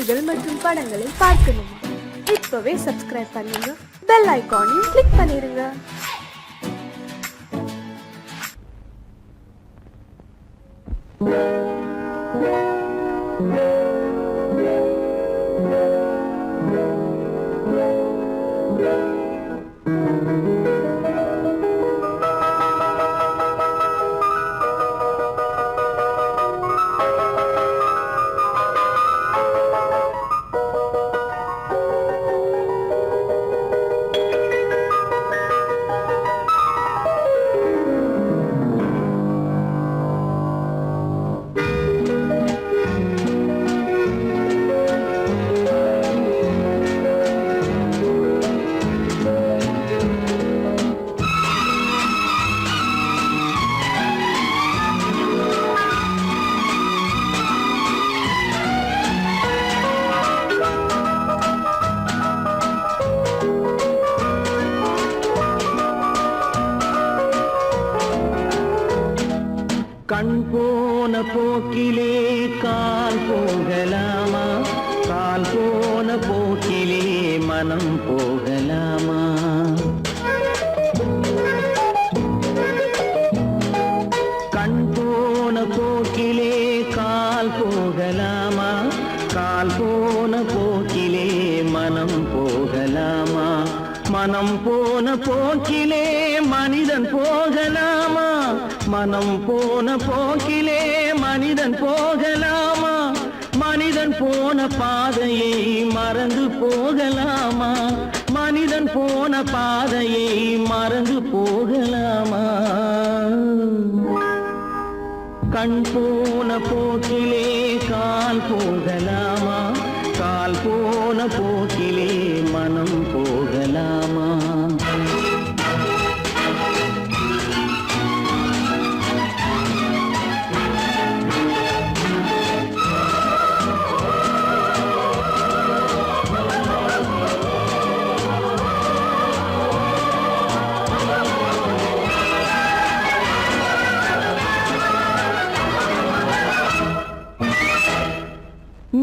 செய்திகள் மற்றும் படங்களை பார்க்கணுமா? இப்பவே சப்ஸ்கிரைப் பண்ணுங்க, பெல் ஐகானையும் கிளிக் பண்ணிருங்க. கண் போன போக்கிலே கால் போகலாமா? கால் போன போக்கிலே மனம் போகலாமா? கண் போன போக்கிலே கால் போகலாமா? கால் போன போக்கிலே மனம் போகலாமா? மனம் போன போக்கிலே மனிதன் போகலாமா? மனம் போன போக்கிலே மனிதன் போகலாமா? மனிதன் போன பாதையை மறந்து போகலாமா? மனிதன் போன பாதையை மறந்து போகலாமா? கண் போன போக்கிலே கால் போகலாமா? கால் போன போக்கிலே மனம் போகலாமா?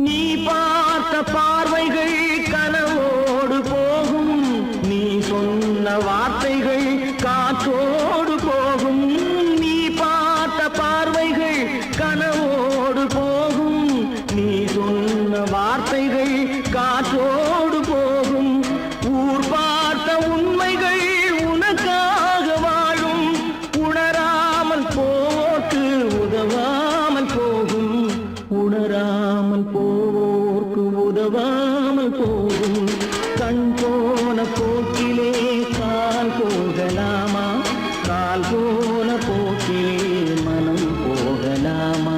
நீ பார்த்த பார்வைகள் கனவோடு போகும், நீ சொன்ன வார்த்தைகள் காற்றோடு போகும். நீ பார்த்த பார்வைகள் கனவோடு போகும், நீ சொன்ன வார்த்தைகள் காற்றோடு போகும். ஊர் பார்த்த உண்மைகள் உனக்காக வாழும், உணராமல் போக்கு உதவாமல் போகும். உணராமல் போவோர்க்கு உதவாமல் போகும். கண் போன போக்கிலே கால் போகலாமா? கால் போன போக்கிலே மனம் போகலாமா?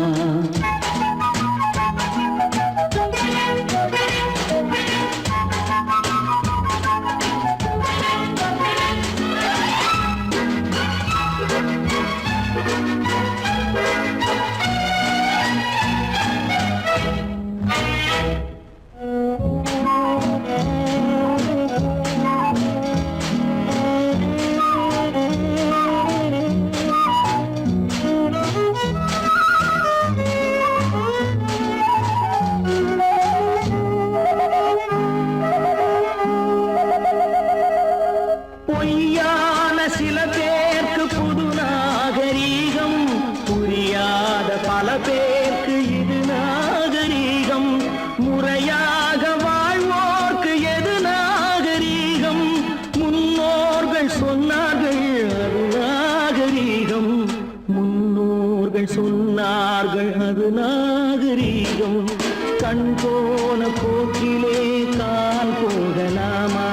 பொய்யான சில பேருக்கு புது நாகரீகம், புரியாத பல பேருக்கு இது நாகரீகம். முறையாக வாழ்வோர்க்கு எது நாகரீகம்? முன்னோர்கள் சொன்னார்கள் அது நாகரீகம். முன்னோர்கள் சொன்னார்கள் அது நாகரீகம். கண் போன போக்கிலே கால் போகலாமா?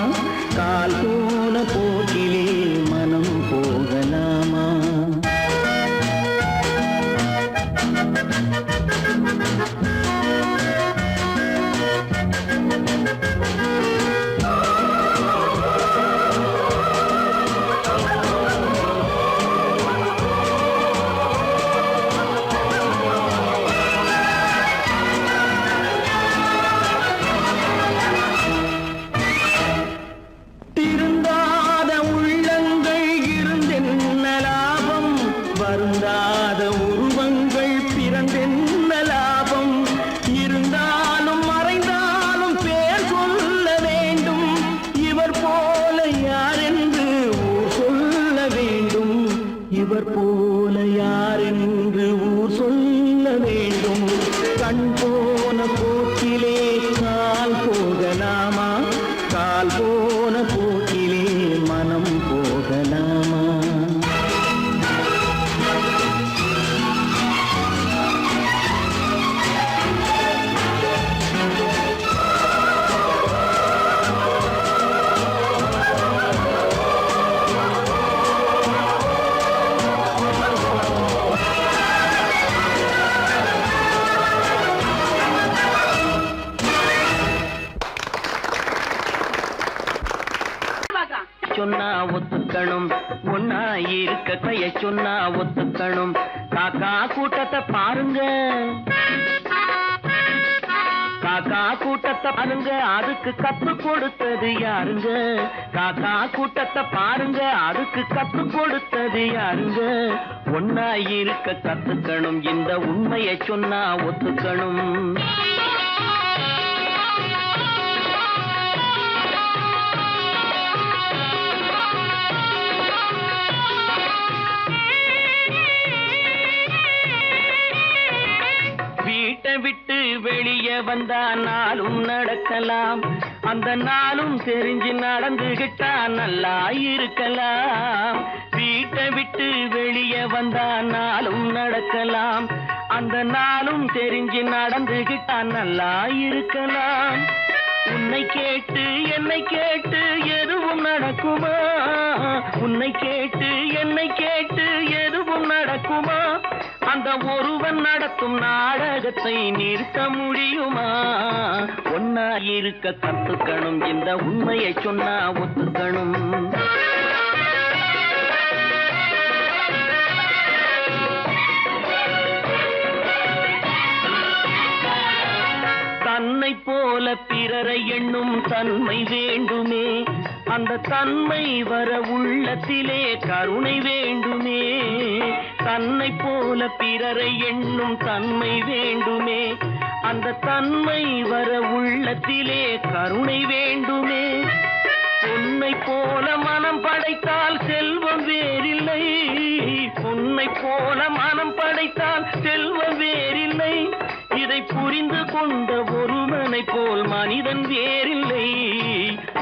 கால் போன போக்கிலே மனம் போகலாமா? திருந்தாத உள்ளங்கள் கத்துக்கணும். ஒன்னா இருக்க கைய சொன்னா ஒத்துக்கணும். காக்கா கூட்டத்தை பாருங்க, காக்கா கூட்டத்தை பாருங்க, அதுக்கு கத்து கொடுத்தது யாருங்க? காக்கா கூட்டத்தை பாருங்க, அதுக்கு கத்து கொடுத்தது யாருங்க? ஒன்னா இருக்க கத்துக்கணும், இந்த உண்மையை சொன்னா ஒத்துக்கணும். வீட்டை விட்டு வெளியே வந்தா நாளும் நடக்கலாம், அந்த நாளும் தெரிஞ்சு நடந்துகிட்டா நல்லா இருக்கலாம். வீட்டை விட்டு வெளியே வந்தா நாளும் நடக்கலாம், அந்த நாளும் தெரிஞ்சு நடந்துகிட்டா நல்லா இருக்கலாம். உன்னை கேட்டு என்னை கேட்டு எதுவும் நடக்குமா? உன்னை கேட்டு என்னை கேட்டு எதுவும் நடக்குமா? அந்த ஒருவன் நடத்தும் நாடகத்தை நிறுத்த முடியுமா? ஒன்னா இருக்க கத்துக்கணும், இந்த உண்மையை சொன்னா ஒத்துக்கணும். தன்னை போல பிறரை எண்ணும் தன்மை வேண்டுமே, அந்த தன்மை வர உள்ளத்திலே கருணை வேண்டுமே. தன்னை போல பிறரை எண்ணும் தன்மை வேண்டுமே, அந்த தன்மை வர உள்ளத்திலே கருணை வேண்டுமே. பொன்னை போல மனம் படைத்தால் செல்வம் வேறில்லை, பொன்னை போல மனம் படைத்தால் செல்வம் வேறில்லை. இதை புரிந்து கொண்ட ஒருவனை போல் மனிதன் வேறில்லை.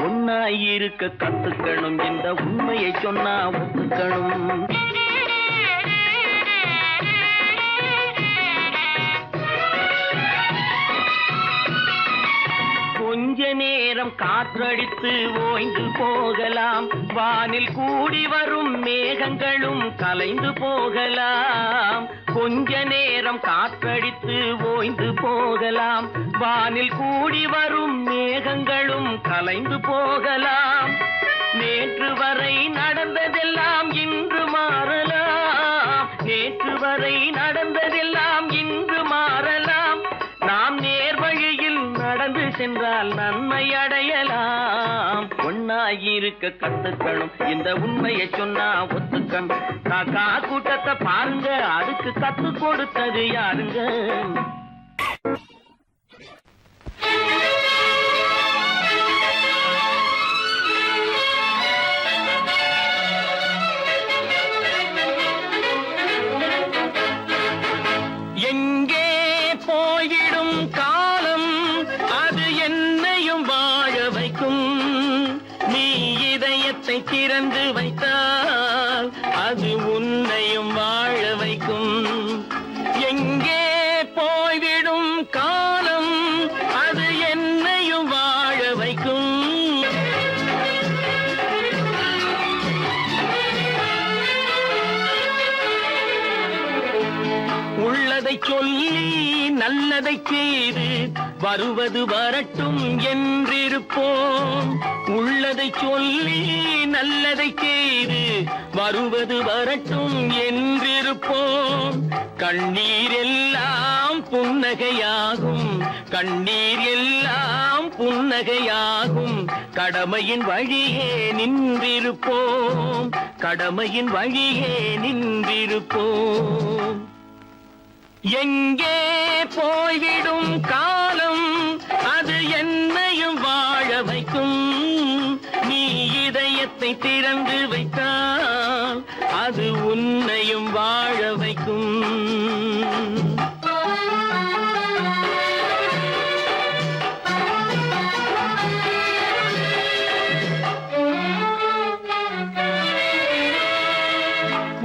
ஒன்னாய் இருக்க கத்துக்கணும், இந்த உண்மையை சொன்னா ஒத்துக்கணும். கொஞ்ச நேரம் காற்றடித்து ஓய்ந்து போகலாம், வானில் கூடி வரும் மேகங்களும் கலைந்து போகலாம். கொஞ்ச நேரம் காற்றடித்து ஓய்ந்து போகலாம், வானில் கூடி வரும் மேகங்களும் கலைந்து போகலாம். நேற்று வரை நடந்ததெல்லாம் இன்று மாறலாம், நேற்று வரை நடந்ததெல்லாம் இன்று மாறலாம். நாம் நேர் வழியில் நடந்து சென்றால் நன்மை அடையலாம். ஒன்னாயிருக்க கத்துக்கணும், இந்த உண்மையை சொன்னா ஒத்துக்கணும். காக்கா கூட்டத்தை பாருங்க, அதுக்கு கத்து கொடுத்தது யாருங்க? எங்கே போய்விடும் காலம், அது என்னையும் வாழ வைக்கும். நீ இதயத்தை திறந்து வைத்தால் அது உன்னையும் வாழ வைக்கும். எங்கே போய்விடும் காலம், அது என்னையும் வாழ வைக்கும். உள்ளதை சொல்லி நல்லதை செய்து வருவது வரட்டும் என்றிருப்போம். உள்ளதை சொல்லி நல்லதை செய்து வருவது வரட்டும் என்றிருப்போம். கண்ணீர் எல்லாம் புன்னகையாகும், கண்ணீர் எல்லாம் புன்னகையாகும். கடமையின் வழியே நின்றிருப்போம், கடமையின் வழியே நின்றிருப்போம். எங்கே போய்விடும் காலம், அது என்னையும் வாழ வைக்கும். நீ இதயத்தை திறந்து வைத்தால் அது உன்னையும் வாழ வைக்கும்.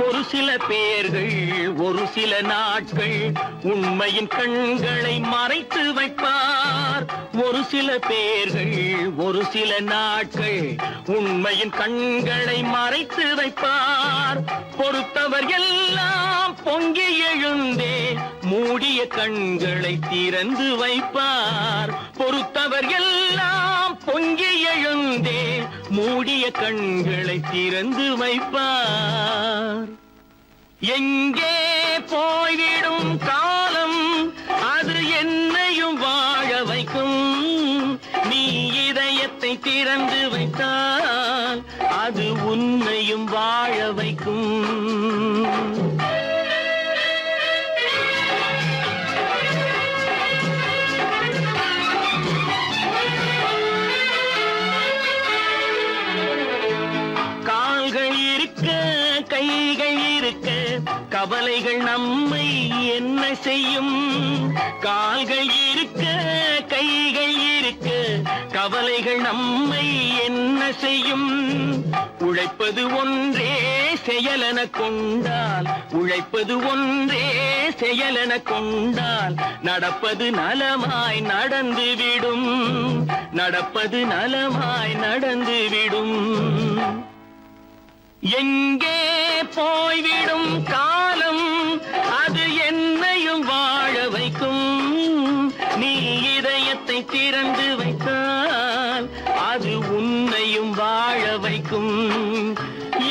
ஒரு சில பேர்கள் ஒரு சில நாட்கள் உண்மையின் கண்களை மறைத்து வைப்பார். ஒரு சில பேர்கள் ஒரு சில நாட்கள் உண்மையின் கண்களை மறைத்து வைப்பார். பொறுத்தவர் எல்லாம் பொங்கி எழுந்தே மூடிய கண்களை திறந்து வைப்பார். பொறுத்தவர் எல்லாம் பொங்கி எழுந்தே மூடிய கண்களை திறந்து வைப்பார். எங்கே போய்விடும் காலம் அது என்னையும் வாழ வைக்கும். நீ இதயத்தை திறந்து வைத்தால் அது உன்னையும் வாழ வைக்கும். கால்கள் இருக்க கைகள் இருக்க கவலைகள் நம்மை என்ன செய்யும். கால்கள் இருக்க கைகள் இருக்க கவலைகள் நம்மை என்ன செய்யும். உழைப்பது ஒன்றே செயலென கொண்டால், உழைப்பது ஒன்றே செயலென கொண்டால் நடப்பது நலமாய் நடந்துவிடும். நடப்பது நலமாய் நடந்துவிடும். எங்கே போய்விடும் காலம் அது என்னையும் வாழ வைக்கும். நீ இதயத்தை திறந்து வைத்தால் அது உன்னையும் வாழ வைக்கும்.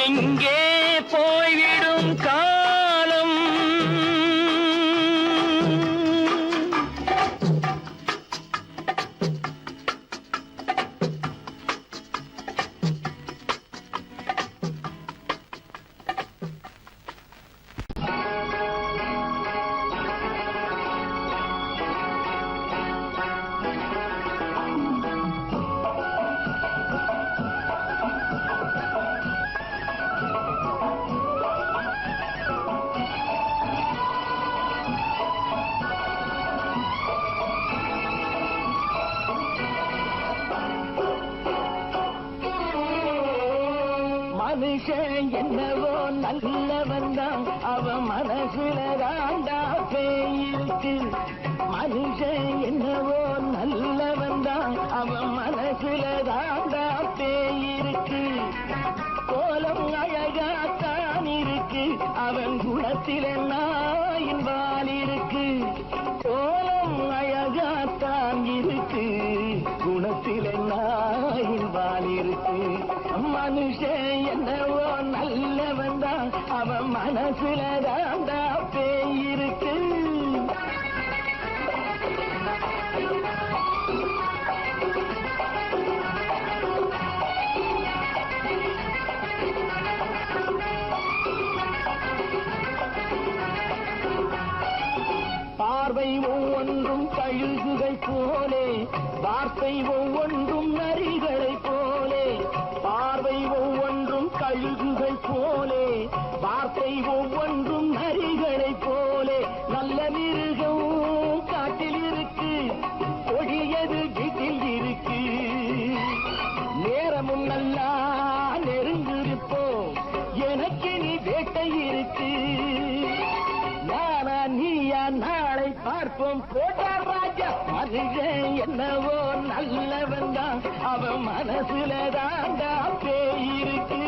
எங்கே போய்விடும் காலம். மனுஷன் என்னவோ நல்லவன் தான், அவன் மனசுல தாண்டா பேயிருக்கு. மனுஷன் என்னவோ நல்லவன் தான், அவன் மனசுல தாண்டா பேயிருக்கு. கோலம் அழகாத்தான் இருக்கு, அவன் குணத்தில நாயின் வால் இருக்கு. கோலம் அழகாத்தான் இருக்கு, குணத்தில நாயின் வால் இருக்கு. மனுஷன் என்னவோ நல்லவன் தான், அவன் மனசுல தாண்டா பேயிருக்கு. பார்வை ஒவ்வொன்றும் கழுகுகள் போலே, வார்த்தை ஒவ்வொன்றும் நரிகளை போலே. பார்வை ஒவ்வொன்றும் கழுகுகள் போலே, வார்த்தை ஒவ்வொன்றும் நரிகளை போலே. நல்ல மிருகம் காட்டில் இருக்கு, கொடியது வீட்டில் இருக்கு. நேரமும் நல்லா நெருங்கிருப்போம், எனக்கு நீ வேட்டை இருக்கு. நானா நீயா நாளை பார்ப்போம் போட்டா ராஜா. மனுஷன் என்னவோ நல்லவன் தான், அவன் மனசுல தாண்டா பேயிருக்கு.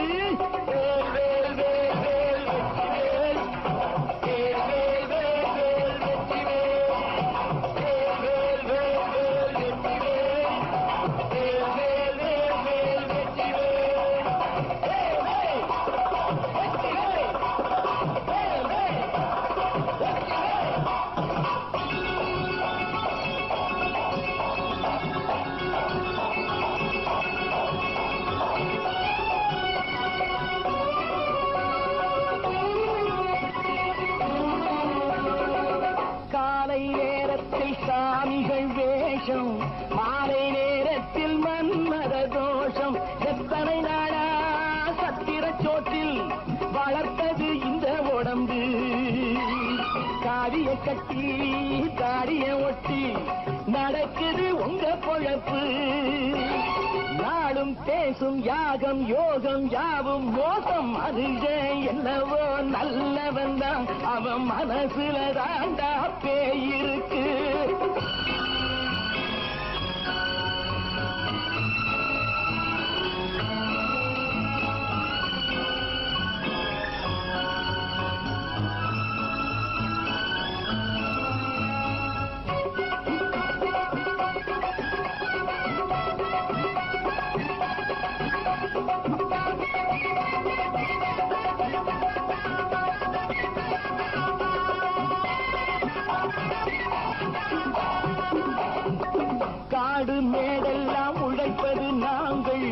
சாமிகள் வேஷம், மாலை நேரத்தில் மன்மத தோஷம். எத்தனை நாளா சத்திர சோற்றில் வளர்த்தது இந்த உடம்பு. காவிய கட்டி தாடிய ஒட்டி நடக்குது உங்க பொழப்பு. நாளும் பேசும் யாகம் யோகம் யாவும் மோசம். மனுஷன் என்னவோ நல்லவன் தான், அவன் மனசுல தாண்டா பேயிருக்கு. காடு மேடெல்லாம் உழைப்பது நாங்கள்,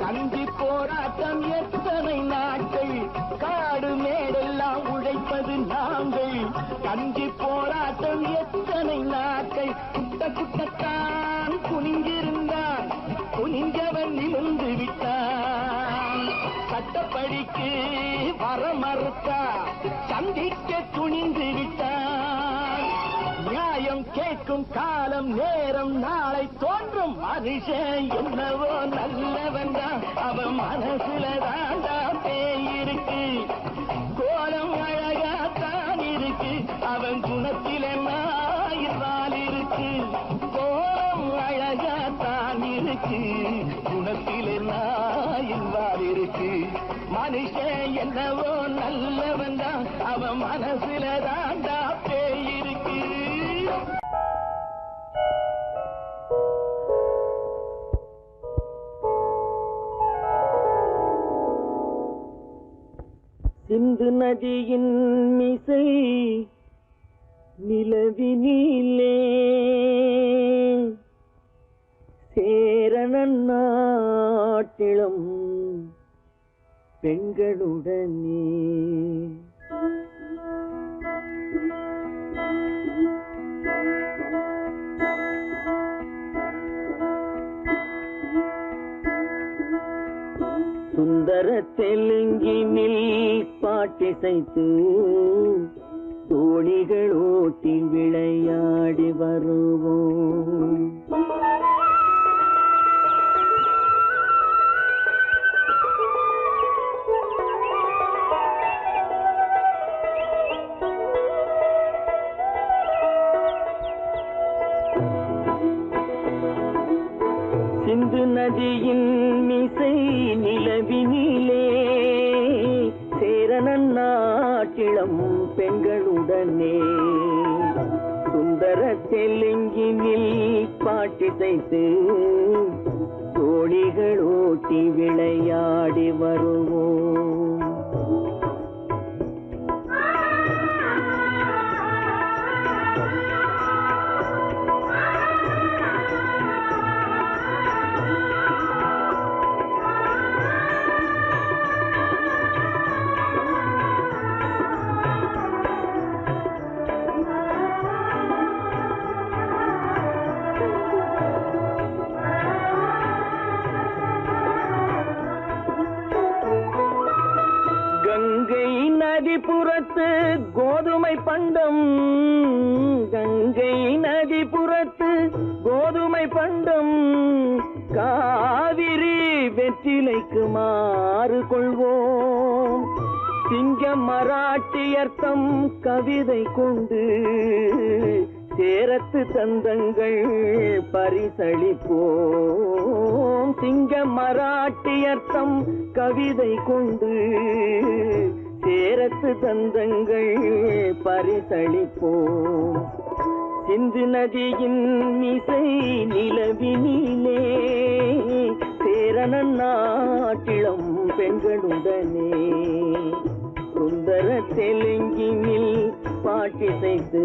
கஞ்சி போராட்டம் எத்தனை நாட்கள். காடு மேடெல்லாம் உழைப்பது நாங்கள், கஞ்சி போராட்டம் எத்தனை நாட்கள். குட்ட குட்டத்தான் குனிஞ்சிருந்தான், குனிஞ்சவன் நிமிர்ந்து விட்டான். சட்டப்படிக்கு வர மறுத்தா, சந்திக்க துணிந்து விட்டான். நியாயம் கேட்கும் காலம் நேரம் நாளை தோன்றும். மனுஷன் என்னவோ நல்லவன் தான், அவன் மனசுல தாண்டா பேயிருக்கு. கோலம் அழகாத்தான் இருக்கு, அவன் குணத்தில நாயினால் இருக்கு. கோலம் அழகாத்தான் இருக்கு, குணத்தில நாயினால் இருக்கு. மனுஷன் என்னவோ நல்லவன் தான், அவன் மனசுல தாண்டா பேயிருக்கு. சிந்து நதியின் மிசை நிலவினிலே சேரணன் நாட்டிளம் பெண்களுடனே சுந்தர தெலுங்கினில் பாட்டிசைத்து தோணிகள் ஓட்டி விளையாடி வருவோம். சிந்து நதியின் மிசை நிலவினிலே சேரணன் நாட்டிளம் பெண்களுடனே சுந்தர தெலுங்கினில் பாட்டிசைத்து தோணிகள் ஓட்டி விளையாடி வருவோம். கங்கை நதிபுறத்து கோதுமை பண்டம், கங்கை நதிபுறத்து கோதுமை பண்டம், காவிரி வெற்றிலைக்கு மாறு கொள்வோம். சிங்க மராட்டியர்த்தம் கவிதை கொண்டு சேரத்து தந்தங்கள் பரிசளிப்போம். சிங்க மராட்டியர்த்தம் கவிதை கொண்டு சேரத்து தந்தங்கள் பரிசளிப்போம். சிந்து நதியின் மிசை நிலவினிலே சேரணன் நாட்டிளம் பெண்களுடனே சுந்தர தெலுங்கினில் பாட்டிசைத்து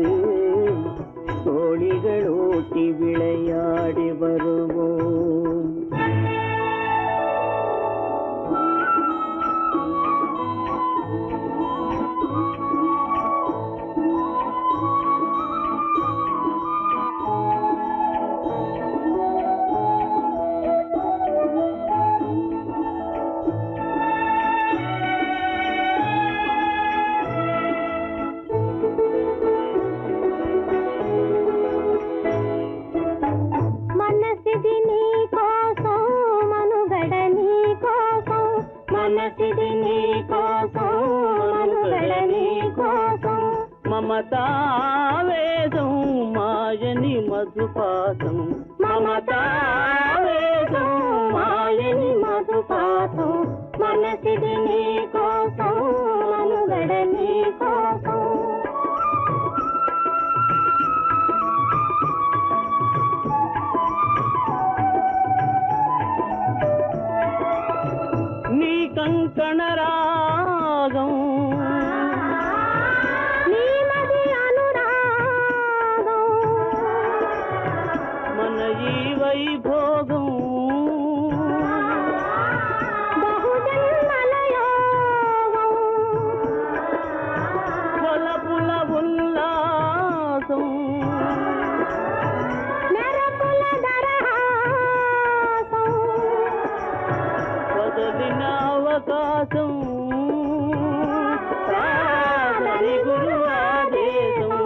தோணிகள் ஓட்டி விளையாடி வருவோம். మమతావేదం మాయని మధుపాతం, మమతావేదం మాయని మధుపాతం, మనసిది నీ కోసం మనుగడ నీ కోసం. నీ కంకణ రాగం போகும் புல உல்லாசம் பதவின அவகாசம் சாதனை குரு ஆதேசம்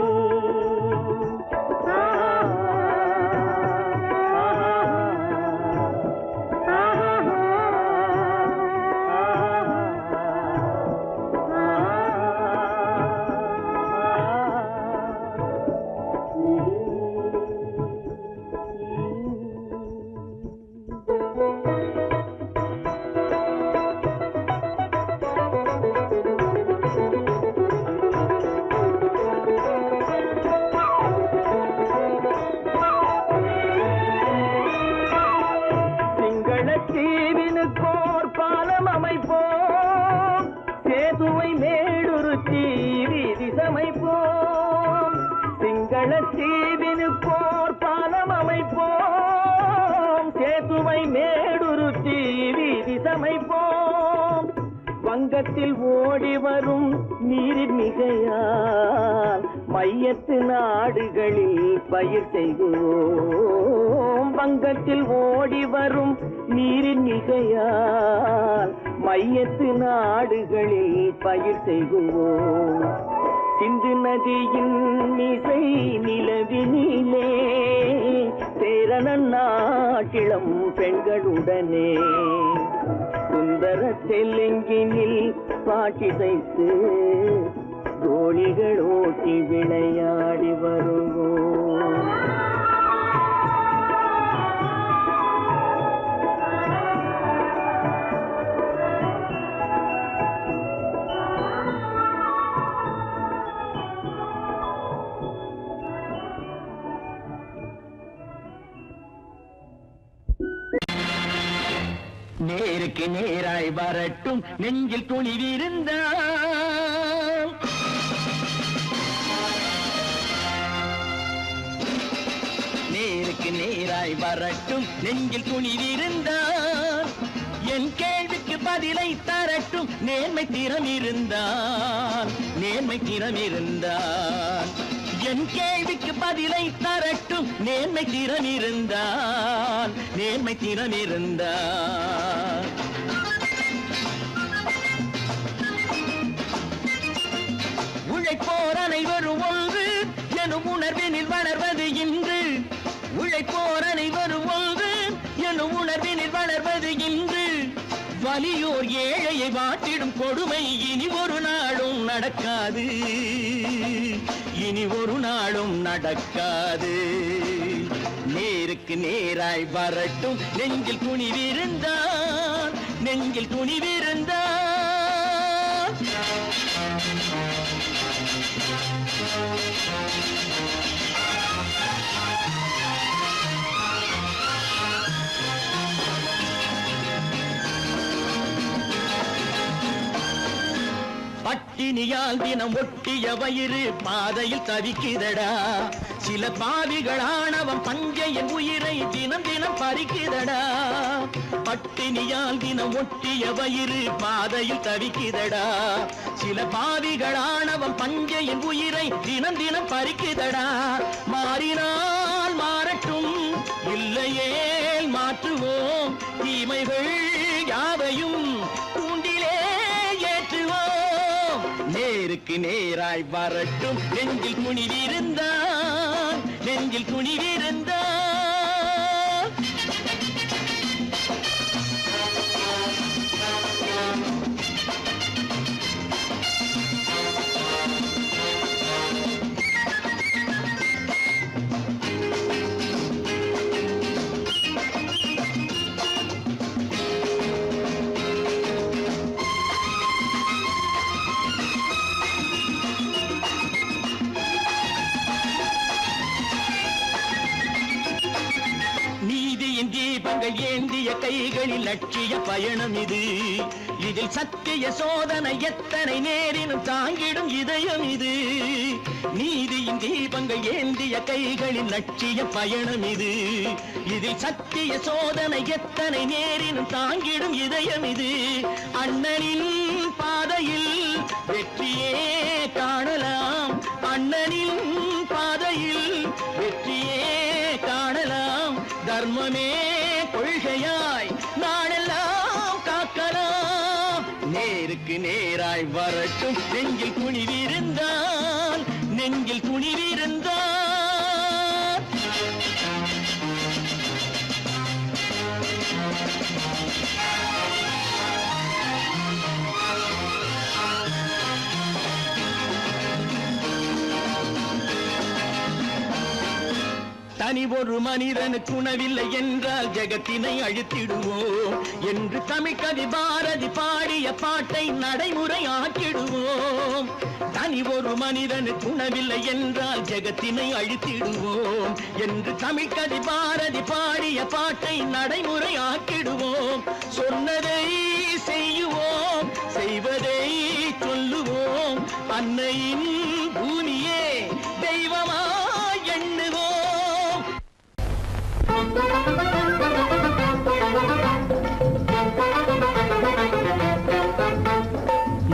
தீவினுக்கோர் பாலம் அமைப்போம் சேதுவை மேடுருத்தி வீதி சமைப்போம் சிங்கள தீவினுக்கோர் பாலம் அமைப்போம் சேதுவை மேடுருத்தி வீதி சமைப்போம் வங்கத்தில் ஓடி வரும் நீரின் மிகையால் மையத்து நாடுகளில் பயிர் செய்வோம் வங்கத்தில் ஓடி வரும் நீரின் மிகையால் மையத்து நாடுகளில் பயிர் செய்வோம் சிந்து நதியின் மிசை நிலவினிலே சேரணன் நாட்டிளம் பெண்களுடனே சுந்தர தெலுங்கினில் பாட்டிசைத்து தோழிகள் ஓட்டி விளையாடி வருவோம் நேருக்கு நேராய் வரட்டும் நெஞ்சில் துணிவிருந்தால் நேருக்கு நேராய் வரட்டும் நெஞ்சில் துணிவிருந்தால் என் கேள்விக்கு பதிலை தரட்டும் நேர்மை திறம் இருந்தால் என் கேள்விக்கு பதிலை தரட்டும் நேர்மை திறம் இருந்தால் உழைப்போர் அனைவரும் ஒன்று எனும் உணர்வினில் வளர்வது இன்று உழைப்போர் அனைவரும் ஒன்று எனும் உணர்வினில் வளர்வது இன்று வலியோர் ஏழையை வாட்டிடும் கொடுமை இனி ஒரு நாளும் நடக்காது நேருக்கு நேராய் வரட்டும் நெஞ்சில் துணிவிருந்தால் பட்டினியால் தினம் ஒட்டிய வயிறு பாதையில் தவிக்குதடா சில பாவிகள் ஆணவம் பஞ்சையின் உயிரை தினம் தினம் பறிக்குதடா பட்டினியால் தினம் ஒட்டிய வயிறு பாதையில் தவிக்குதடா சில பாவிகள் ஆணவம் பஞ்சையின் உயிரை தினம் தினம் பறிக்குதடா மாறினால் மாறட்டும் இல்லையேல் மாற்றுவோம் தீமைகள் யாவையும் தூண்டிலே ஏற்றுவோம் நேருக்கு நேராய் வரட்டும் நெஞ்சில் துணிவிருந்தால் தீபங்கள் ஏந்திய கைகளில் லட்சிய பயணம் இது இதில் சத்திய சோதனை எத்தனை நேரினும் தாங்கிடும் இதயம் இது. நீதியின் தீபங்கள் ஏந்திய கைகளின் லட்சிய பயணம் இது. இதில் சத்திய சோதனை எத்தனை நேரினும் தாங்கிடும் இதயம் இது. அண்ணனின் பாதையில் வெற்றியே காணலாம், அண்ணனின் பாதையில் வெற்றியே காணலாம். தர்மமே கொள்கையாய் நாடெல்லாம் காக்கலாம். நேருக்கு நேராய் வரட்டும் நெஞ்சில் துணிவிருந்தால், நெஞ்சில் துணிவிருந்தால். தனி ஒரு மனிதனுக்கு உணவில்லை என்றால் ஜெகத்தினை அழித்திடுவோம் என்று தமிழ் கவி பாரதி பாடிய பாட்டை நடைமுறை ஆக்கிடுவோம். தனி ஒரு மனிதனுக்கு உணவில்லை என்றால் ஜெகத்தினை அழித்திடுவோம் என்று தமிழ் கவி பாரதி பாடிய பாட்டை நடைமுறை ஆக்கிடுவோம். சொன்னதை செய்யுவோம், செய்வதை சொல்லுவோம். அன்னையின் பூமியே தெய்வமா எண்ணுவோம்.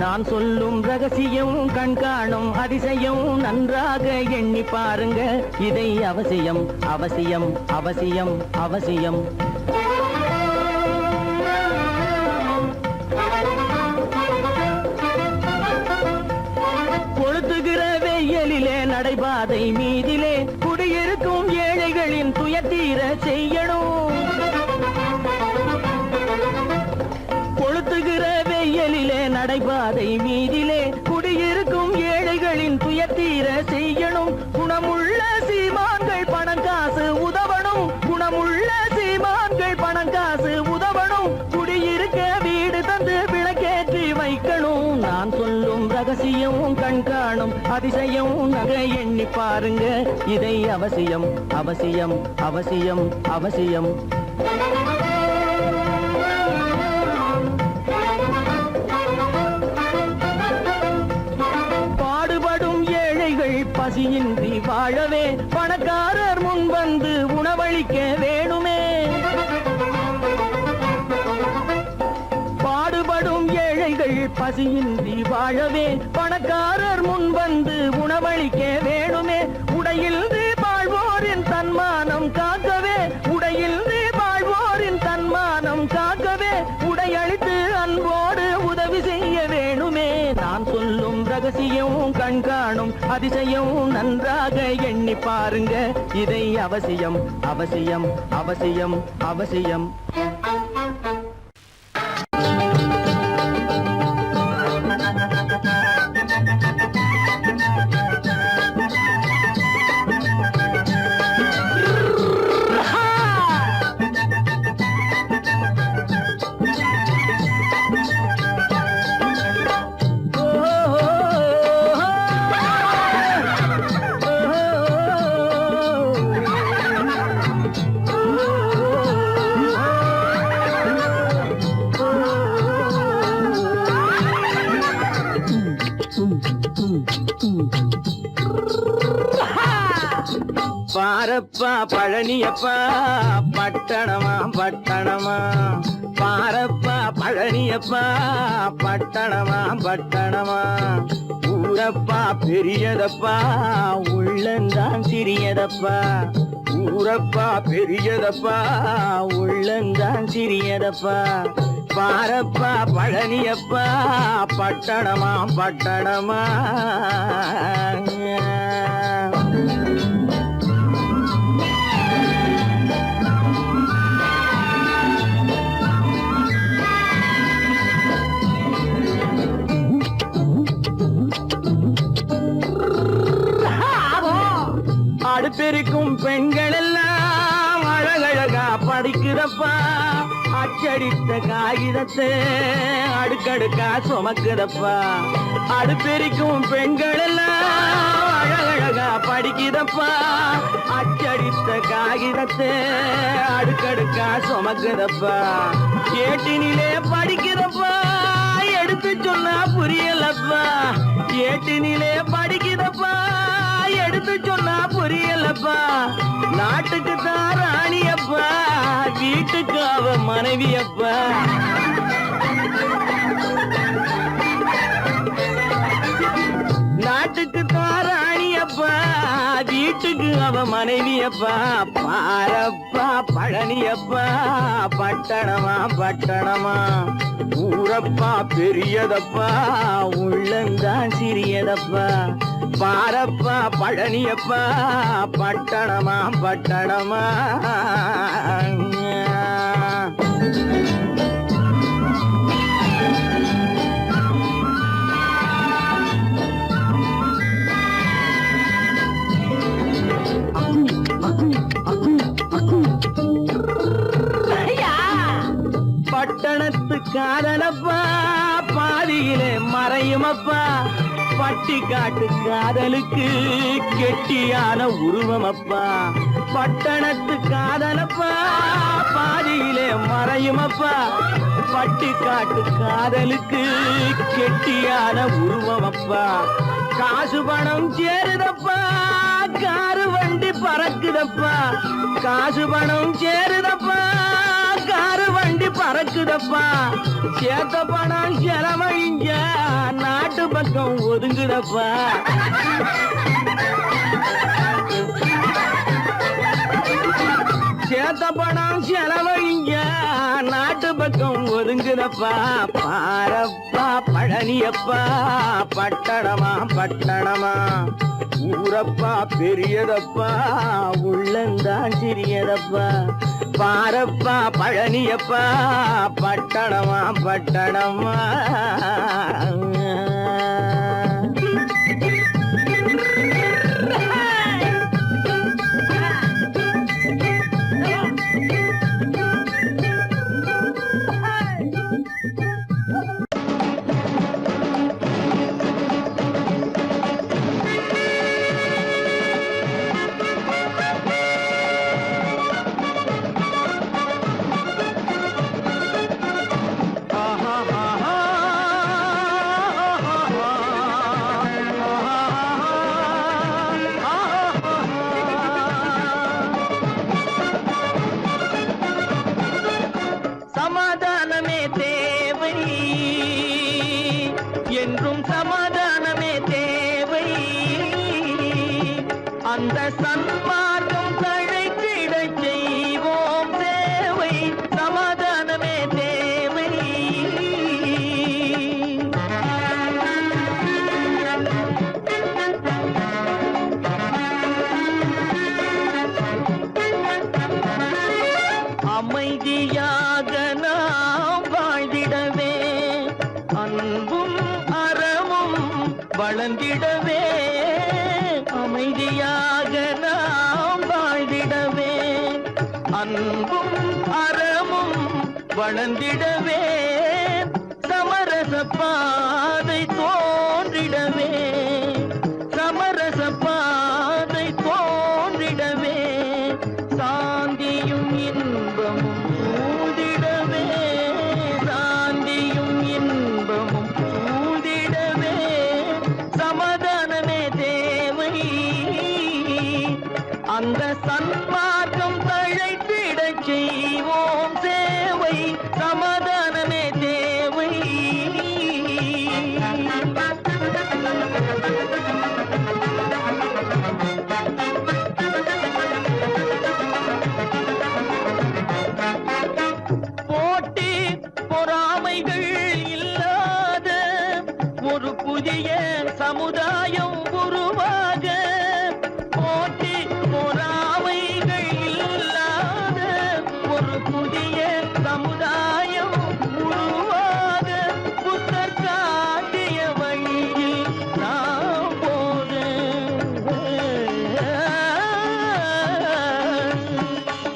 நான் சொல்லும் ரகசியம் கண்காணும் அதிசயம் நன்றாக எண்ணி பாருங்க. இதை அவசியம் அவசியம் அவசியம் அவசியம். கொளுத்துகிற வெயிலிலே நடைபாதை மீதிலே குடியிருக்கும் ஏழைகளின் துயத்தீர செய்யணும். கொளுத்துகிற வெயிலிலே நடைபாதை மீதிலே குடியிருக்கும் ஏழைகளின் துயத்தீர செய்யணும். குணமுள்ள சீமான்கள் பணம் காசு உதவணும், குணமுள்ள சீமான்கள் பணம் காசு உதவணும். குடியிருக்க வீடு தந்து விளக்கேற்றி வைக்கணும். நான் சொல்லும் ரகசியம் கண்காணும் அதிசயம் நகை எண்ணி பாருங்க. இதை அவசியம் அவசியம் அவசியம் அவசியம். பசியின்றி வாழவே பணக்காரர் முன் வந்து உணவளிக்க வேணுமே. பாடுபடும் ஏழைகள் பசியின்றி வாழவே பணக்காரர் முன் வந்து உணவளிக்க வேணுமே. உடையில் வாழ்வோரின் தன்மானம் காக்கவே, உடையில் வாழ்வோரின் தன்மானம் காக்கவே உடையளித்து அன்போடு உதவி செய்ய வேணுமே. நான் சொல்லும் ரகசியம் கண்காணும் அதிசயம் நன்றாக எண்ணி பாருங்க. இதை அவசியம் அவசியம் அவசியம் அவசியம். பாரப்பா பழனியப்பா பட்டணமா பட்டணமா. பாரப்பா பழனியப்பா பட்டணமா பட்டணமா. ஊரப்பா பெரியதப்பா உள்ளந்தான் சிறியதப்பா. ஊரப்பா பெரியதப்பா உள்ளந்தான் சிறியதப்பா. பாரப்பா பழனியப்பா பட்டணமா பட்டணமா. அடுப்பெருக்கும் பெண்கள் எல்லாம் அழகழகா படிக்கிறப்பா. அச்சடித்த காகிதத்தை அடுக்கடுக்கா சுமக்குதப்பா. அடுப்பெருக்கும் பெண்கள் எல்லாம் அழகழகா படிக்கிறப்பா. அச்சடித்த காகிதத்தை அடுக்கடுக்கா சுமக்குதப்பா. ஏட்டினிலே படிக்கிறப்பா. எடுத்து சொன்னா புரியலப்பா ஏட்டினிலே படிக்குதப்பா எடுத்து சொன்னா புரியலப்பா நாட்டுக்கு தான் ராணியப்பா வீட்டுக்கு அவ மனைவியப்பா நாட்டுக்கு தான் ராணியப்பா வீட்டுக்கு அவ மனைவியப்பா பாரப்பா பழனியப்பா பட்டணமா பட்டணமா ஊரப்பா பெரியதப்பா உள்ளந்தான் சிறியதப்பா பாரப்பா பழனியப்பா பட்டணமா பட்டணமா பட்டணத்து காதலப்பா பாதியிலே மறையுமப்பா பட்டி காட்டு காதலுக்கு கெட்டியான உருவமப்பா பட்டணத்து காதலப்பா பாதியிலே மறையுமப்பா பட்டி காட்டு காதலுக்கு கெட்டியான உருவமப்பா காசு பணம் சேருதப்பா காரு வண்டி பறக்குதப்பா காசு பணம் சேருதப்பா காரு வண்டி பறக்குதப்பா சேத்த பணம் செலவழிஞ்ச நாட்டு பக்கம் ஒதுங்குதப்பா சேத்த பணம் செலவழிஞ்ச நாட்டு பக்கம் ஒதுங்குதப்பா பாரப்பா பழனியப்பா பட்டணமா பட்டணமா ஊரப்பா பெரியதப்பா உள்ளந்தான் சிறியதப்பா பாரப்பா பழனியப்பா பட்டணமா பட்டணமா சமாதானமே தேவை என்றும் சமாதானமே தேவை அந்த சன்மார்க்கம் தழைத்திடச் செய்வோம் தேவை சமாதானமே தேவை அமைதியாக நாம் வாழ்ந்திடவே அன்பும் அறமும் வளர்ந்திடவே அமைதியாக நாம் வாழ்ந்திடவே அன்பும் அறமும் வளர்ந்திடவே சமரச பாதை தோன்றிடவே சமரச பாதை தோன்றிடவே சாந்தியும் இன்பமும் சூழ்ந்திடவே சாந்தியும் இன்பமும் சூழ்ந்திடவே சமாதானமே தேவை அந்த சன்மார்க்கம் தழைத்திடச் செய்வோம் சேவை சமாதானமே தேவை போட்டி பொறாமைகள் இல்லாத ஒரு புதிய சமுதாயம் உருவாக போட்டி பொறாமைகள் இல்லாத ஒரு புதிய சமுதாயம் உருவாக புத்தர் காட்டிய வழியில் நாம் போக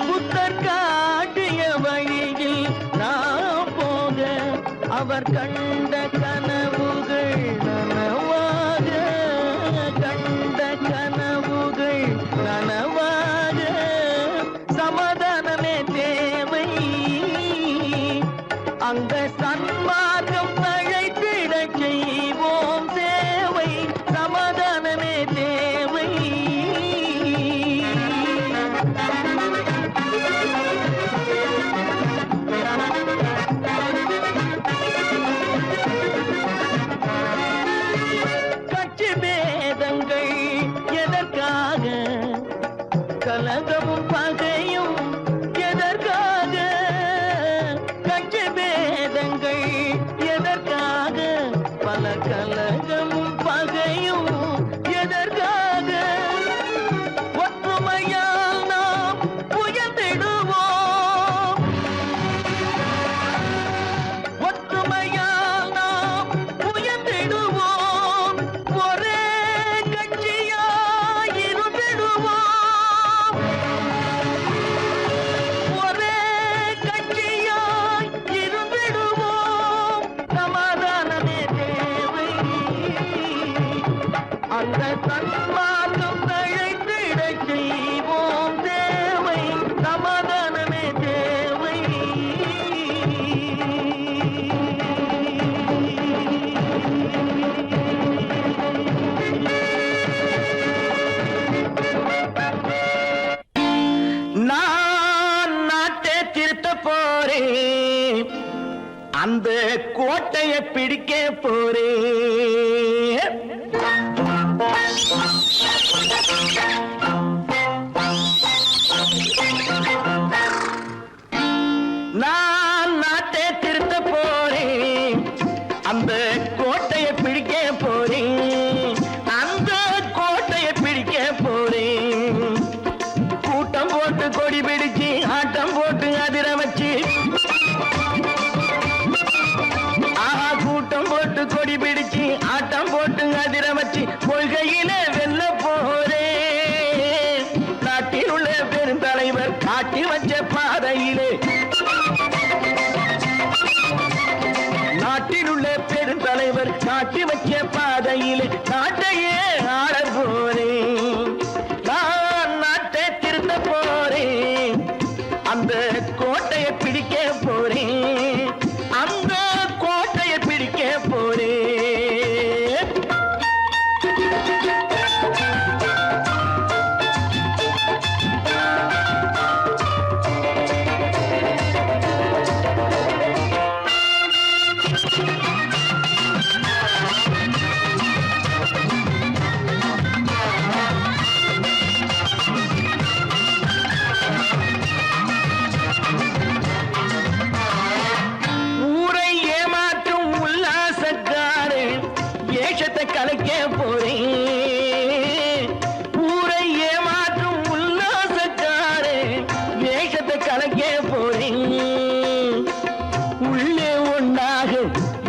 புத்தர் காட்டிய வழியில் நாம் போக அவர் கண்ட கனவுகள் நனவாக கண்ட கனவுகள் நனவாக சமாதானமே தேவை அங்க சன்மார்க்கம் தழைத்து போறேன், அந்த கோட்டையை பிடிக்க போறேன். நான் நாட்டை திருத்த போறேன், அந்த கோட்டையை பிடிக்க போறேன், அந்த கோட்டையை பிடிக்க போறேன். கூட்டம் போட்டு கொடி பிடிச்சு ஆட்டம் போட்டு அதிர வச்சு, கூட்டம் போட்டு கொடி பிடிச்சு ஆட்டம் போட்டு அதிர வச்சு கொள்கையில வெல்ல போறேன். நாட்டில் உள்ள பெருந்தலைவர் காட்டி வச்ச பாதையிலே, நாட்டில் உள்ள பெருந்தலைவர் காட்டி வச்ச பாதையிலே நாட்டையே ஆள போறேன். நான் நாட்டை திருத்த போறேன், அந்த கோட்டையை பிடிக்க போறேன், அந்த கோட்டையை பிடிக்க போறேன். ஊரை ஏமாற்றும் உல்லாசக்காரு ஏஷத்தை கலைக்க போறேன். ஊரை ஏமாற்றும் உல்லாசக்காரு ஏஷத்தை கலைக்க போறேன். உள்ளே ஒண்ணாக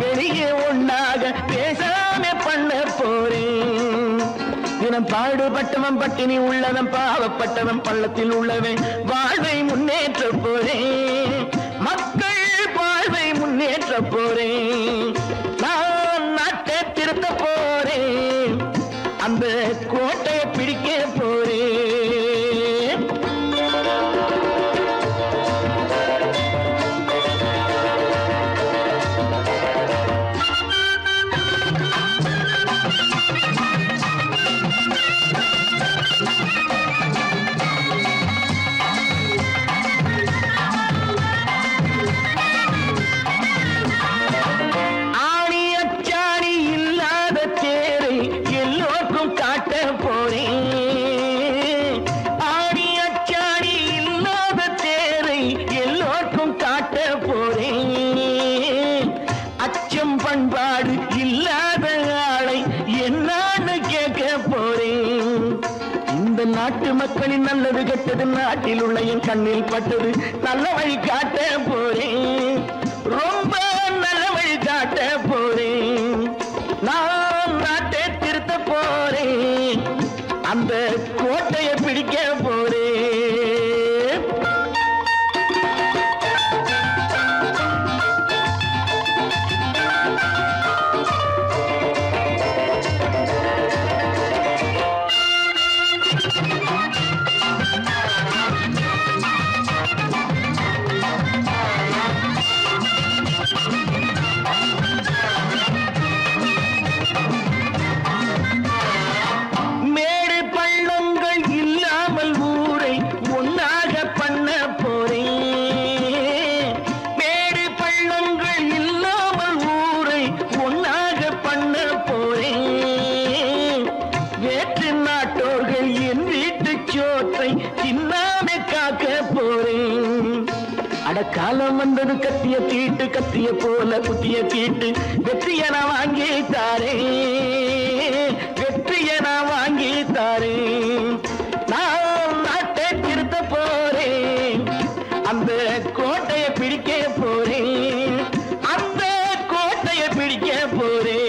வெளியே ஒண்ணாக பேசாம பண்ண போறேன். தினம் பாடுபட்டவன் பட்டினி உள்ளவன் பாவப்பட்டவன் பள்ளத்தில் உள்ளவன் வாழ்வை முன்னேற்ற போறேன். மக்கள் வாழ்வை முன்னேற்ற போறேன். நான் நாட்டை திருத்த போறேன், அந்த கோட்டையை பிடிக்க போறேன். ஆணி அச்சாணி இல்லாத தேரை எல்லோருக்கும் காட்ட போறேன். ஆணி அச்சாணி இல்லாத தேரை எல்லோருக்கும் காட்ட போறேன். அச்சம் பண்பாடு இல்லாத ஆளை என்னான்னு கேட்க போறேன். இந்த நாட்டு மக்களின் நல்லது கெட்டது நாட்டில் உள்ள என் கண்ணில் பட்டது நல்ல வழி காட்ட போறேன். ரொம்ப நல்ல வழி காட்ட போறேன். நான் நாட்டை திருத்த போறேன், அந்த கோட்டையை பிடிக்க போறேன். மேடு பள்ளங்கள் இல்லாமல் ஊரை ஒன்னாக பண்ண போறேன். மேடு பள்ளங்கள் இல்லாமல் ஊரை ஒன்னாக பண்ண போறேன். வேற்று நாட்டோர்கள் என் வீட்டு சோற்றை தின்னாமே காக்க போறேன். அடக்காலம் வந்தது கத்திய தீட்டு, கத்திய போல குத்திய தீட்டு வெற்றிய நான் வாங்கி தாரேன், வெற்றிய நான் வாங்கி தாரேன். நான் நாட்டை திருத்த போறேன், அந்த கோட்டையை பிடிக்க போறேன், அந்த கோட்டையை பிடிக்க போறேன்.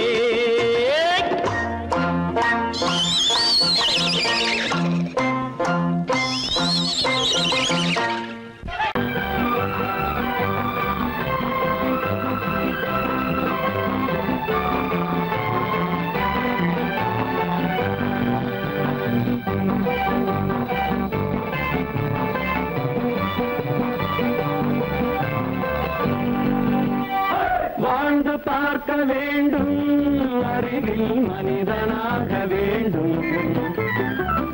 வாழ்ந்து பார்க்க வேண்டும், அறிவில் மனிதனாக வேண்டும்.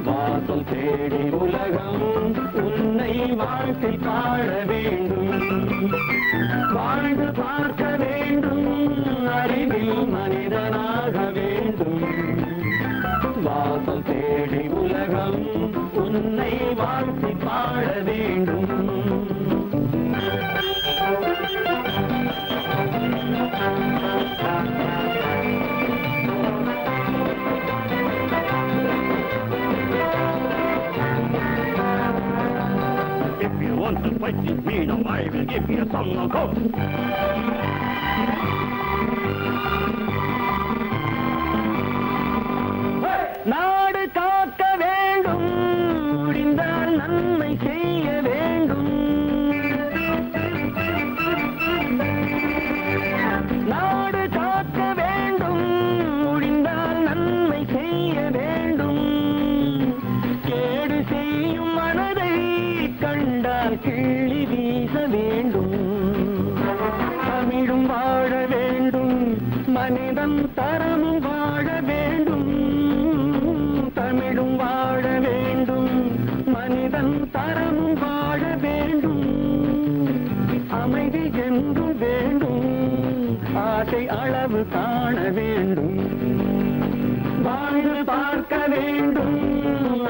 வாசல் தேடி உலகம் உன்னை வாழ்த்தி பாட வேண்டும். வாழ்ந்து பார்க்க வேண்டும், அறிவில் மனிதனாக வேண்டும். வாசல் தேடி உலகம் உன்னை வாழ்த்தி பாட வேண்டும். If you want to fight with me, now I will give you a song of hope. நாடு காக்க வேண்டும், முடிந்தால் நன்மை செய்ய வேண்டும். நாடு காக்க வேண்டும், முடிந்தால் நன்மை செய்ய வேண்டும். கேடு செய்யும் மனதை கண்டால் கிள்ளி வீச வேண்டும். தமிழும் வாழ வேண்டும், மனிதன் தரமும் வாழ வேண்டும். தமிழும் வாழ வேண்டும், மனிதன் தரமும் வாழ வேண்டும். அமைதி என்றும் வேண்டும், ஆசை அளவு காண வேண்டும். வாழ்ந்து பார்க்க வேண்டும்,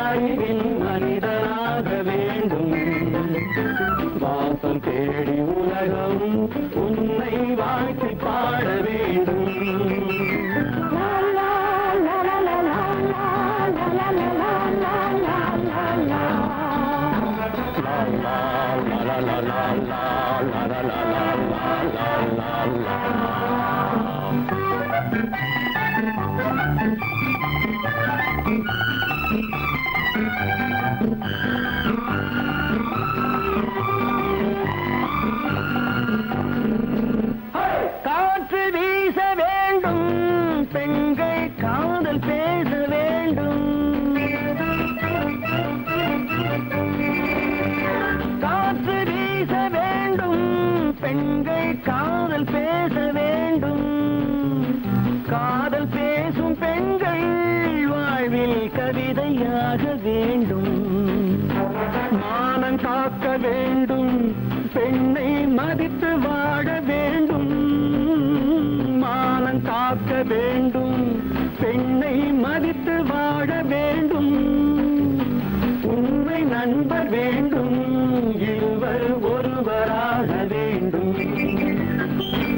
அறிவில் மனிதனாக வேண்டும். வாசம் தேடி உலகம் உன்னை வாழ்த்தி பாட வேண்டும். காற்று வீச வேண்டும், பெண்கள் காதல் பேச வேண்டும். காற்று வீச வேண்டும், பெண்கள் காதல் பேச வேண்டும். காதல் பேசும் பெண்கள் வாழ்வில் கவிதையாக வேண்டும். மானம் காக்க வேண்டும், பெண்ணை மதித்து வாழ வேண்டும். மானம் காக்க வேண்டும், பெண்ணை மதித்து வாழ வேண்டும். உண்மை நண்பர் வேண்டும், இருவர் ஒருவராக வேண்டும்.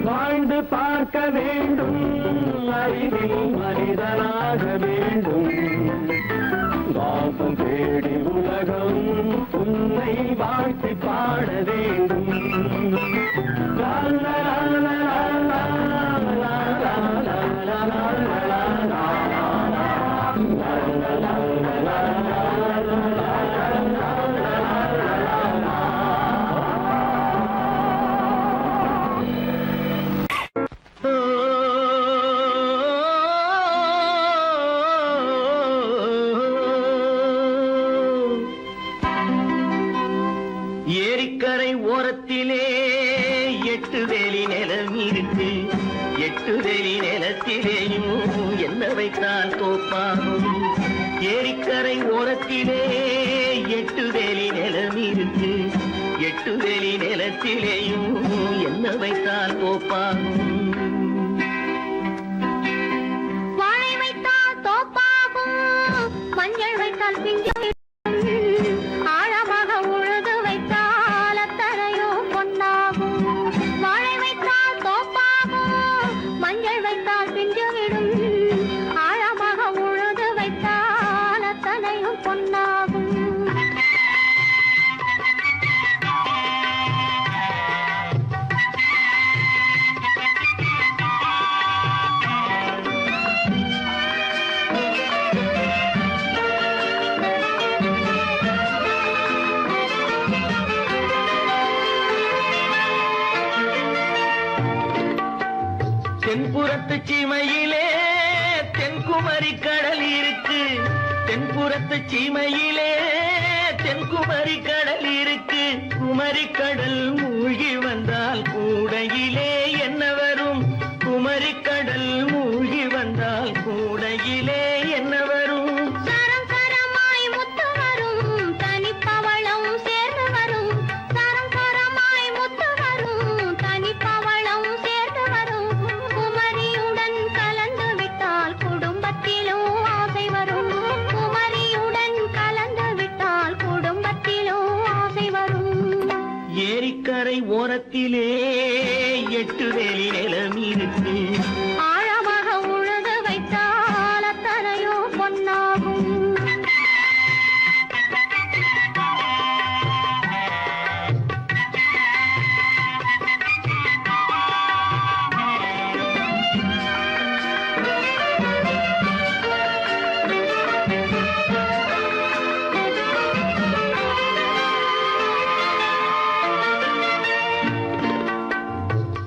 வாழ்ந்து பார்க்க வேண்டும், அறிவில் மனிதனாக வேண்டும். வாசம் தேடி உலகம் உன்னை வாழ்த்தி பாட வேண்டும். லா லா லா லா லா லா லா லா லா லா. ஏரிக்கரை ஓரத்திலே 8 வேலி நிலம் இருக்கு. 8 வேலி நிலத்திலேயும் என்ன வைத்தால் தோப்பாகும். ஏரிக்கரை ஓரத்திலே 8 வேலி நிலம் இருக்கு. 8 வேலி நிலத்திலேயும் என்ன வைத்தால் தோப்பாகும். வாழை வைத்தால் தோப்பாகும், மஞ்சள் வைத்தால் பிஞ்சு. ஆழமாக உழுது வைத்தால் அத்தனையோ பொன்னாகும். வாழை வைத்தால் தோப்பாகும், மஞ்சள் வைத்தால் பிஞ்சுவிடும். ஆழமாக உழுது வைத்தால் அத்தனையும் பொன்னாகும். தென்புறத்து சீமையிலே தென்குமரி கடல் இருக்கு. தென்புறத்து சீமையிலே தென்குமரி கடல் இருக்கு. குமரி கடல் மூழ்கி வந்தால் கூடையிலே என்ன வரும். குமரி கடல் மூழ்கி வந்தால் கூடையிலே என்ன வரும். சரம் சரமாய் முத்து வரும், தனிப்பவளம் சேர்ந்து வரும். சரம் சரமாய் முத்து வரும், ஓரத்திலே 8 வேலி நிலம் இருக்கு. ஆழமாக உழுது வைத்தால் அத்தனையோ பொன்னாகும்.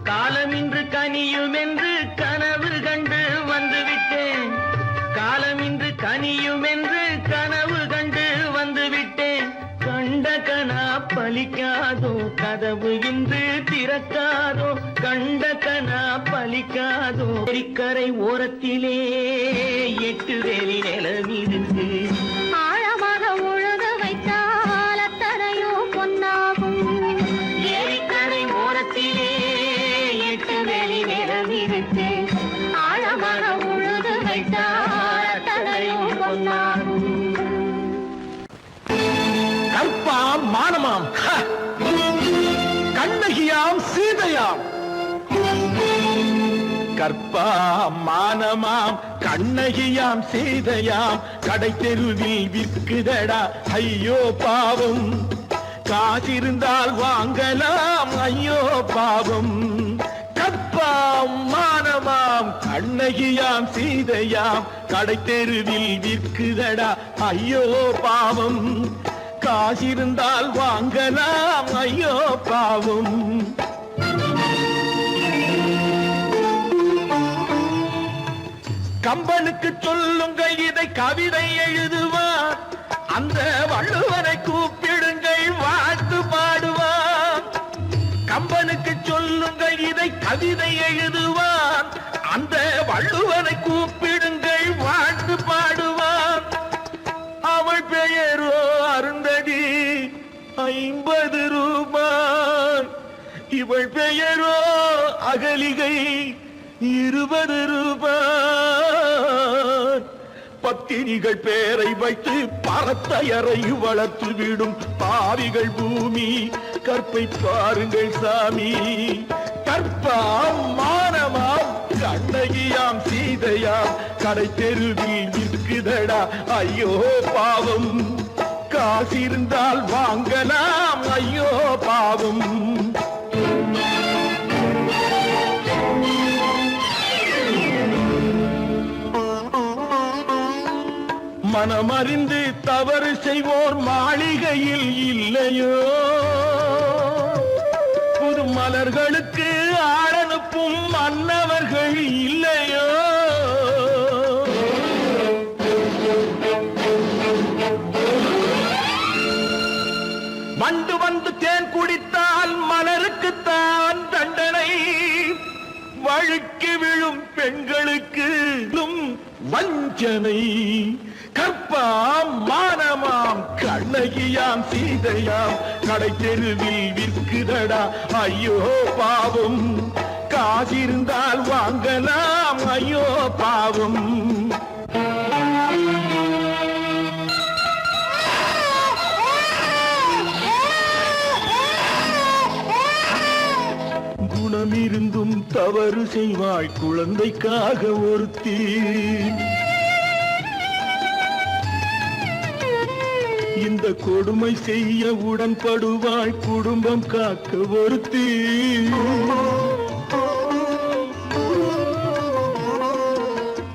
காலம் இன்று கனியும் என்று கனவு கண்டு வந்துவிட்டேன். காலம் இன்று கனியும் என்று கனவு கண்டு வந்துவிட்டேன். கண்ட கனா பலிக்காதோ, கதவு இன்று திறக்காதோ. கண்ட கனா பலிக்காதோ. ஏரிக்கரை ஓரத்திலே 8 வேலி நிலம் இருக்கு. ஆழமாக உழுது வைத்தால் அத்தனையோ பொன்னாகும். ஏரிக்கரை ஓரத்திலே 8 வேலி நிலம் இருக்கு. ஆழமாக உழுது வைத்தால் அத்தனையோ பொன்னாகும். கற்பாம் மானமாம், கண்ணகியாம் சீதையாம். கற்பாம் மானமாம் கண்ணகியாம் சீதையாம் கடை தெருவில் விற்குதடா ஐயோ பாவம். காசிருந்தால் வாங்கலாம் ஐயோ பாவம். கற்பாம் மானமாம் கண்ணகியாம் சீதையாம் கடை தெருவில் விற்குதடா ஐயோ பாவம். காசிருந்தால் வாங்கலாம் ஐயோ பாவம். கம்பனுக்கு சொல்லுங்கள் இதை கவிதை எழுதுவார். அந்த வள்ளுவரை கூப்பிடுங்கள் வாழ்த்து பாடுவார். கம்பனுக்கு சொல்லுங்கள் இதை கவிதை எழுதுவார். அந்த வள்ளுவரை கூப்பிடுங்கள் வாழ்த்து பாடுவார். அவள் பெயரோ அருந்ததி 50 ரூபாய். இவள் பெயரோ அகலிகை 20 ரூபாய். பத்தினிகள் பேரை வைத்து பரத்தையரை வளர்த்து விடும் பாவிகள் பூமி. கற்பை பாருங்கள் சாமி. கற்பாம் மானமாம் கண்ணகியாம் சீதையாம் கடை தெருவில் விற்குதடா ஐயோ பாவம். காசிருந்தால் வாங்கலாம் ஐயோ பாவம். மனமறிந்து தவறு செய்வோர் மாளிகையில் இல்லையோ. புது மலர்களுக்கு ஆளனுப்பும் மன்னவர்கள் இல்லையோ. வண்டு வந்து தேன் குடித்தால் மலருக்குத்தான் தண்டனை. வழுக்கி விழும் பெண்களுக்கு வஞ்சனை. கற்பாம் மானமாம் கண்ணகியாம் சீதையாம் கடை தெருவில் விற்குதடா ஐயோ பாவம். காசிருந்தால் வாங்கலாம் ஐயோ பாவம். குணமிருந்தும் தவறு செய்வாய் குழந்தைக்காக ஒருத்தி. இந்த கொடுமை செய்ய உடன்படுவாய் குடும்பம் காக்க ஒருத்தி.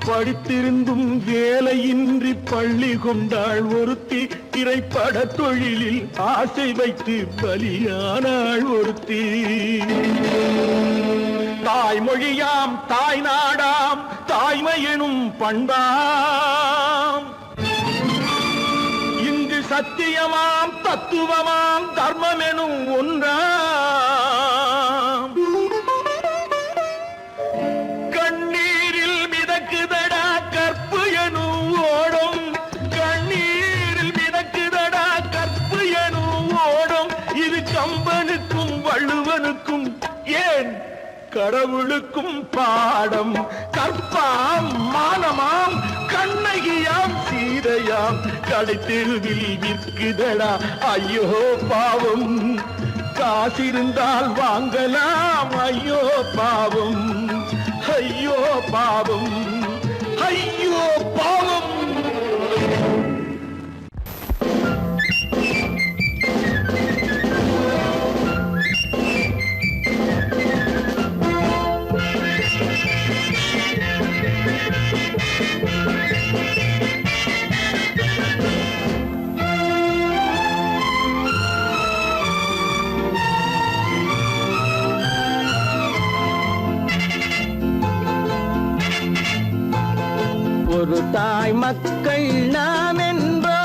படித்திருந்தும் வேலையின்றி பள்ளி கொண்டாள் ஒருத்தி. திரைப்பட தொழிலில் ஆசை வைத்து பலியானாள் ஒருத்தி. தாய்மொழியாம் தாய் நாடாம் தாய்மை எனும் பண்பாம். இங்கு சத்தியமாம் தத்துவமாம் தர்மம் எனும் ஒன்றாம். கண்ணீரில் மிதக்குதடா கற்பு எனும் ஓடும். கண்ணீரில் மிதக்குதடா கற்பு எனும் ஓடும். இது கம்பனுக்கும் வள்ளுவனுக்கும் ஏன் கடவுளுக்கும் பாடம். கற்பாம் மானமாம் கண்ணகியாம் சீதையாம் கடை தெருவில் விற்குதடா ஐயோ பாவம். காசிருந்தால் வாங்கலாம். ஐயோ பாவம், ஐயோ பாவம், ஐயோ பாவம். ஒரு தாய் மக்கள் நாம் என்போம்,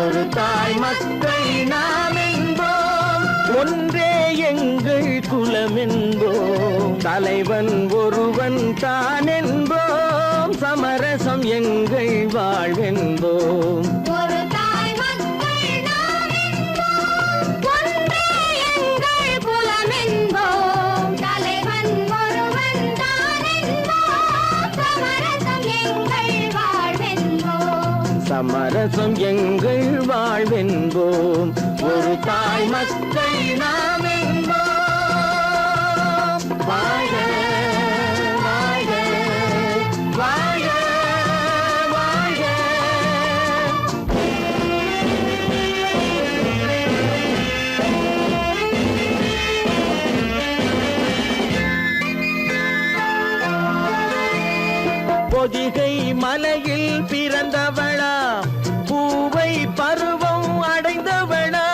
ஒரு தாய் மக்கள் நாம் என்போம், ஒன்றே எங்கள் குலம் என்போம், தலைவன் ஒருவன் தான் என்போம், சமரசம் எங்கள் வாழ்வென்போம். ஒரு தாய் மக்கள் நாம் என்போம், ஒன்றே எங்கள் குலம் என்போம், தலைவன் ஒருவன் தான் என்போம், சமரசம் எங்கள் வாழ்வென்போம். சமரசம் எங்கள் வாழ்வென்போம். ஒரு தாய் மக்கள் நாம் என்போம். வாழ வாழ வாழ வாழ. பொதிகை மலையில் பிறந்தவளா, பூவை பருவம் அடைந்தவளா,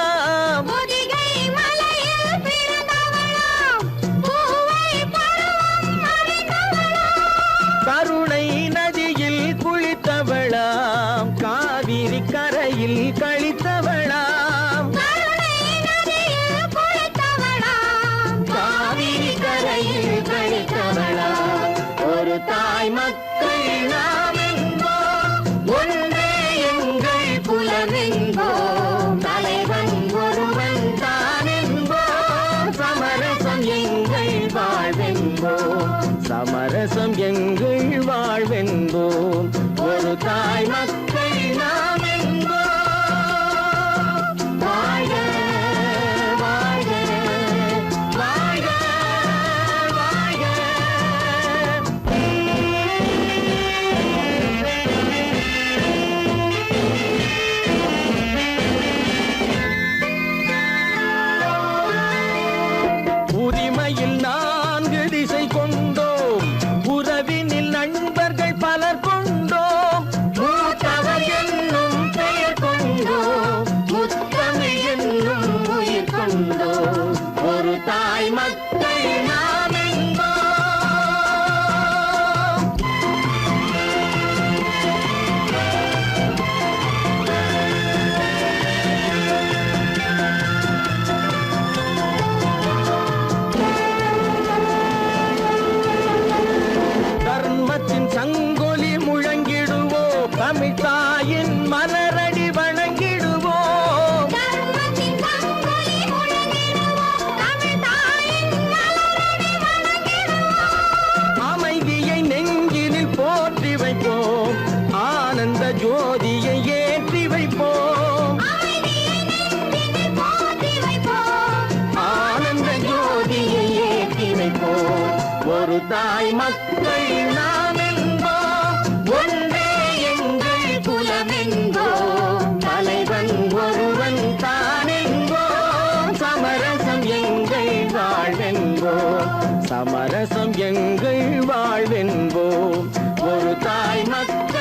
பொதிகை மலையில் பிறந்தவளாம், பூவை பருவம் அடைந்தவளாம், கருணை நதியில் குளித்தவளாம், காவிரி கரையில் கழித்தவளாம், கருணை நதியில் குளித்தவளாம், காவிரி கரையில் கழித்தவளாம். ஒரு தாய் மக்கள் நாம் என்போம், ஒன்றே எங்கள் குலம் என்போம், தலைவன் ஒருவன் தான் என்போம், சமரசம் எங்கள் வாழ்வென்போம், சமரசம் எங்கள் வாழ்வென்போம். ஒரு தாய் மக்கள் நாம் என்போம். வாழ வாழ வாழ வாழ. உரிமையில் 4 திசை கொண்டோம், உறவினில் நண்பர்கள் பலர் கொண்டோம், மூத்தவர் என்னும் பெயர் கொண்டோம், முத்தமிழ் என்னும் உயிர் கொண்டோம். ஒரு தாய் மக்கள் நாம் என்போம். தர்மத்தின் சங்கொலி முழங்கிடுவோம், தமிழ் தாயின் மலரடி வணங்கிடுவோம், தர்மத்தின் சங்கொலி முழங்கிடுவோம், தமிழ் தாயின் மலரடி வணங்கிடுவோம், அமைதியை நெஞ்சினில் போற்றி வைப்போம், ஆனந்த ஜோதியை ஏற்றி வைப்போம், அமைதியை நெஞ்சினில் போற்றி வைப்போம், ஆனந்த ஜோதியை ஏற்றி வைப்போம். ஒரு தாய் மக்கள் நாம் என்போம், ஒன்றே எங்கள் குலம் என்போம், தலைவன் ஒருவன் தான் என்போம், சமரசம் எங்கள் வாழ்வென்போம், சமரசம் எங்கள் வாழ்வென்போம். ஒரு தாய் மக்கள்